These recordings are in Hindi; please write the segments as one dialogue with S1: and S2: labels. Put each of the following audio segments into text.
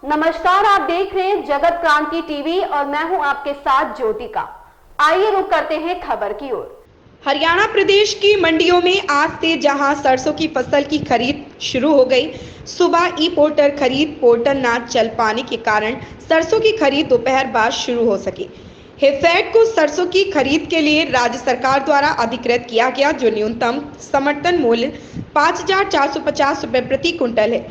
S1: नमस्कार, आप देख रहे हैं जगत क्रांति टीवी और मैं हूं आपके साथ ज्योतिका। आइए रुक करते हैं खबर की ओर।
S2: हरियाणा प्रदेश की मंडियों में आज से जहां सरसों की फसल की खरीद शुरू हो गई, सुबह ई पोर्टल खरीद पोर्टल ना चल पाने के कारण सरसों की खरीद दोपहर बाद शुरू हो सकी। हेफेड को सरसों की खरीद के लिए राज्य सरकार द्वारा अधिकृत किया गया जो न्यूनतम समर्थन मूल्य 5,450 रुपये प्रति क्विंटल है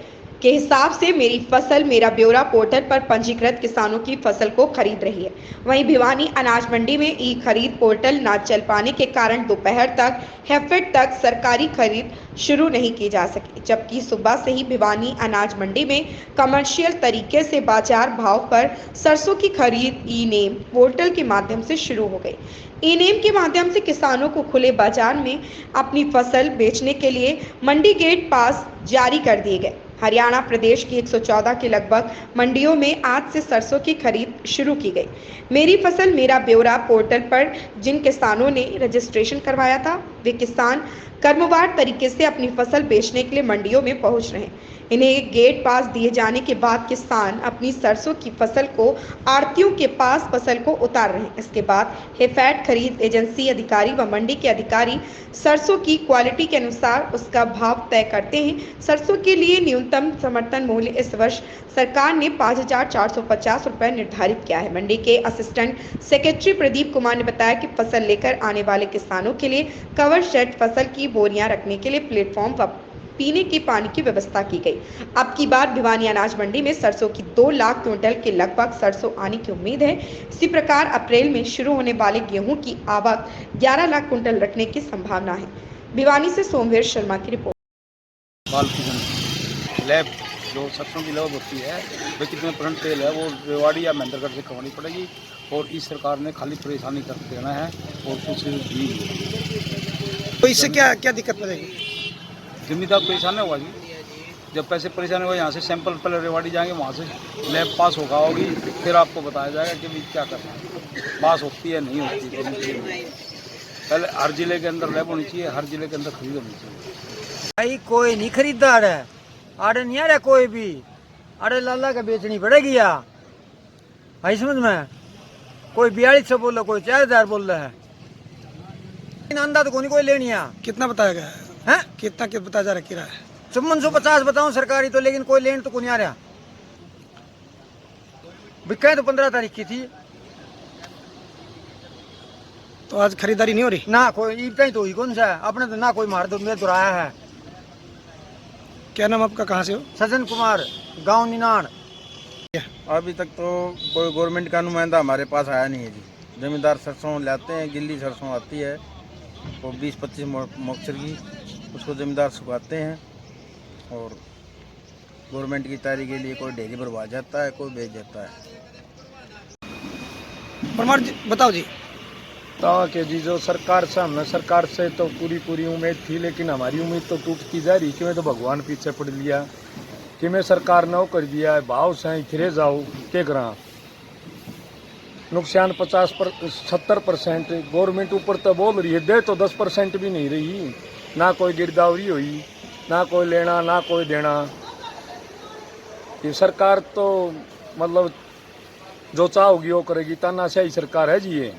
S2: के हिसाब से मेरी फसल मेरा ब्यौरा पोर्टल पर पंजीकृत किसानों की फसल को खरीद रही है। वहीं भिवानी अनाज मंडी में ई खरीद पोर्टल न चल पाने के कारण दोपहर तक हेफेड तक सरकारी खरीद शुरू नहीं की जा सकी, जबकि सुबह से ही भिवानी अनाज मंडी में कमर्शियल तरीके से बाजार भाव पर सरसों की खरीद ई नेम पोर्टल के माध्यम से शुरू हो गई। ई नेम के माध्यम से किसानों को खुले बाजार में अपनी फसल बेचने के लिए मंडी गेट पास जारी कर दिए गए। हरियाणा प्रदेश की 114 के लगभग मंडियों में आज से सरसों की खरीद शुरू की गई। मेरी फसल मेरा ब्यौरा पोर्टल पर जिन किसानों ने रजिस्ट्रेशन करवाया था वे किसान क्रमवार तरीके से अपनी फसल बेचने के लिए मंडियों में पहुंच रहे हैं। इन्हें गेट पास दिए जाने के बाद किसान अपनी सरसों की फसल को आड़तियों के पास फसल को उतार रहे हैं। इसके बाद हेफेड खरीद एजेंसी अधिकारी व मंडी के अधिकारी सरसों की क्वालिटी के अनुसार उसका भाव तय करते हैं। सरसों के लिए न्यूनतम समर्थन मूल्य इस वर्ष सरकार ने 5,450 रुपये निर्धारित किया है। मंडी के असिस्टेंट सेक्रेटरी प्रदीप कुमार ने बताया कि फसल लेकर आने वाले किसानों के लिए कवर शेड, फसल की बोरियां रखने के लिए प्लेटफॉर्म व पीने के पानी की व्यवस्था की गई। अब की बार भिवानी अनाज मंडी में सरसों की 2 लाख क्विंटल के लगभग सरसों आने की उम्मीद है। इसी प्रकार अप्रैल में शुरू होने वाले गेहूं की आवक 11 लाख क्विंटल रखने की संभावना है। भिवानी से सोमवीर शर्मा की रिपोर्ट।
S3: लैब जो सरसों की लैब होती है वे कितने परसेंट तेल है वो रेवाड़ी या महेंद्रगढ़ से करवानी पड़ेगी और इस सरकार ने खाली परेशानी कर देना है और कुछ भी।
S4: तो इससे क्या क्या दिक्कत पड़ेगी?
S3: जिम्मेदार परेशान होगा जी। जब पैसे परेशान होगा यहाँ से सैंपल पहले रेवाड़ी जाएंगे, वहाँ से लैब पास होगी, फिर आपको बताया जाएगा कि भी क्या करना है, पास होती है नहीं होती है। पहले हर जिले के अंदर लैब होनी चाहिए, हर जिले के अंदर खरीद होनी चाहिए।
S4: भाई कोई नहीं खरीदार है, आड़े नहीं आ रहा कोई भी, अरे लाला का बेचनी पड़ेगी या भाई समझ में। कोई 4200 बोल रहा, कोई 4000 बोल रहा है। अंदा तो कोई लेनी है।
S5: कितना बताया गया है? कितना बताया जा रहा है किराया?
S4: 5450 बताऊं सरकारी तो, लेकिन कोई लेन तो को नहीं आ रहा। बिक्का तो 15 तारीख की थी,
S5: तो आज खरीदारी नहीं हो रही
S4: ना कोई ईद ही तो ही कौन सा है अपने तो, ना कोई मार दो मेरे दुराया है।
S5: क्या नाम आपका, कहाँ से हो?
S4: सज्जन कुमार, गांव निनाण।
S6: अभी तक तो कोई गवर्नमेंट का नुमाइंदा हमारे पास आया नहीं है जी। जमींदार सरसों लाते हैं, गिल्ली सरसों आती है वो 20-25 मॉक्चर की, उसको जमींदार सुखाते हैं और गवर्नमेंट की तैयारी के लिए कोई डेयरी भरवा जाता है, कोई बेच जाता है।
S5: परमार जी बताओ जी।
S7: कि जी जो सरकार से हमने सरकार से तो पूरी उम्मीद थी, लेकिन हमारी उम्मीद तो टूटती जा रही। क्यों तो भगवान पीछे पड़ लिया कि मैं सरकार ने कर दिया है, भाव से फिरे जाओ के करा नुकसान 70% गवर्नमेंट ऊपर तो बोल रही है, दे तो 10% भी नहीं रही। ना कोई गिरदावरी हुई, ना कोई लेना ना कोई देना। ये सरकार तो मतलब जो चाहोगी वो करेगी, तानाशाही सरकार है जी। ये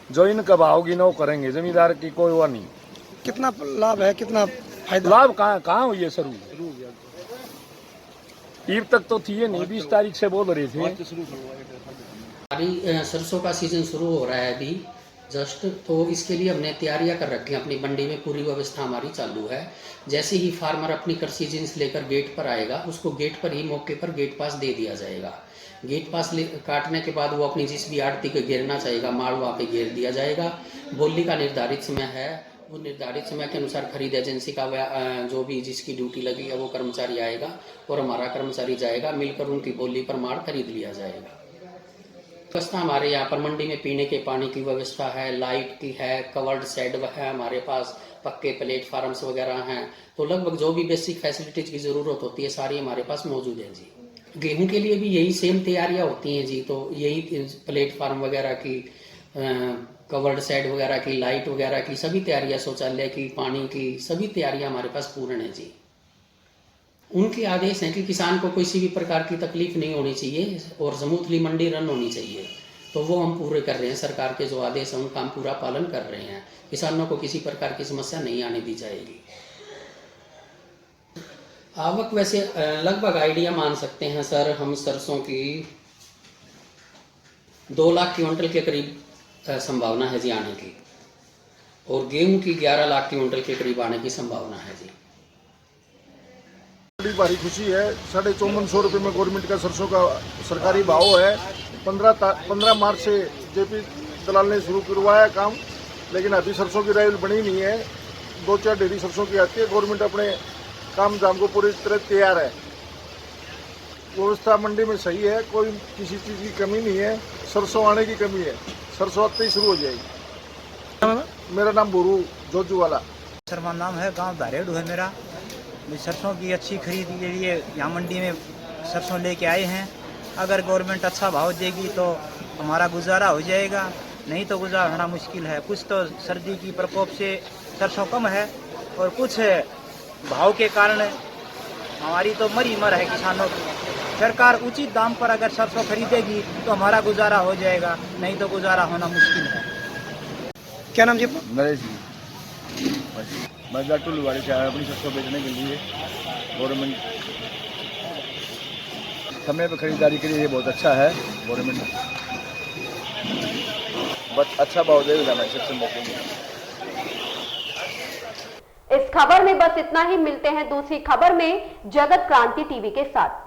S7: जो इनका भावगी ना वो करेंगे, जमींदार की कोई वो नहीं।
S5: कितना लाभ है, कितना फायदा?
S7: लाभ कहाँ हुई है शुरू? ईद तक तो थी नहीं, 20 तारीख से बोल रहे थे।
S8: अभी सरसों का सीजन शुरू हो रहा है अभी जस्ट, तो इसके लिए हमने तैयारियां कर रखी हैं। अपनी मंडी में पूरी व्यवस्था हमारी चालू है। जैसे ही फार्मर अपनी कृषि जिन्स लेकर गेट पर आएगा, उसको गेट पर ही मौके पर गेट पास दे दिया जाएगा। गेट पास काटने के बाद वो अपनी जिस भी आड़ती को घेरना चाहेगा माल वहाँ पे घेर दिया जाएगा। बोली का निर्धारित समय है, वो निर्धारित समय के अनुसार खरीद एजेंसी का जो भी जिसकी ड्यूटी लगी है वो कर्मचारी आएगा और हमारा कर्मचारी जाएगा, मिलकर उनकी बोली पर माल खरीद लिया जाएगा। व्यवस्था हमारे यहाँ पर मंडी में पीने के पानी की व्यवस्था है, लाइट की है, कवर्ड शेड है हमारे पास, पक्के प्लेटफार्म्स वगैरह हैं। तो लगभग जो भी बेसिक फैसिलिटीज की ज़रूरत होती है सारी हमारे पास मौजूद है जी। गेहूं के लिए भी यही सेम तैयारियां होती हैं जी। तो यही प्लेटफार्म वगैरह की, कवर्ड शेड वगैरह की, लाइट वगैरह की सभी तैयारियां, शौचालय की, पानी की सभी तैयारियां हमारे पास पूर्ण है जी। उनके आदेश हैं कि किसान को किसी भी प्रकार की तकलीफ नहीं होनी चाहिए और स्मूथली मंडी रन होनी चाहिए, तो वो हम पूरे कर रहे हैं। सरकार के जो आदेश हैं उनका हम पूरा पालन कर रहे हैं। किसानों को किसी प्रकार की समस्या नहीं आने दी जाएगी। आवक वैसे लगभग आइडिया मान सकते हैं सर, हम सरसों की 2 लाख क्विंटल के करीब संभावना है जी आने की, और गेहूं की 11 लाख क्विंटल के करीब आने की संभावना है जी।
S9: बड़ी भारी खुशी है। 5450 रुपये में गवर्नमेंट का सरसों का सरकारी भाव है। 15 मार्च से जेपी दलाल ने शुरू करवाया काम, लेकिन अभी सरसों की राइल बनी नहीं है। 2-4 ढेरी सरसों की आती है। गवर्नमेंट अपने काम जाम को पूरी तरह तैयार है। व्यवस्था मंडी में सही है, कोई किसी चीज़ की कमी नहीं है। सरसों आने की कमी है, सरसों आते ही शुरू हो जाएगी। मेरा नाम बुरू जोजू वाला
S10: शर्मा नाम है, गांव धारेड़ू है मेरा। सरसों की अच्छी खरीद के लिए यहाँ मंडी में सरसों लेके आए हैं। अगर गवर्नमेंट अच्छा भाव देगी तो हमारा गुजारा हो जाएगा, नहीं तो गुजारा होना मुश्किल है। कुछ तो सर्दी की प्रकोप से सरसों कम है और कुछ भाव के कारण हमारी तो मर है किसानों की। सरकार उचित दाम पर अगर सरसों खरीदेगी तो हमारा गुजारा हो जाएगा, नहीं तो गुजारा होना मुश्किल है।
S5: क्या नाम जी?
S3: नरेश जी, मैं टुल्लूवाड़ी से आया अपनी सरसों बेचने के लिए। गवर्नमेंट समय पर खरीदारी के लिए ये बहुत अच्छा है। गवर्नमेंट बस अच्छा भाव देगा, मैं सरसों बेचेंगे।
S1: इस खबर में बस इतना ही। मिलते हैं दूसरी खबर में जगत क्रांति टीवी के साथ।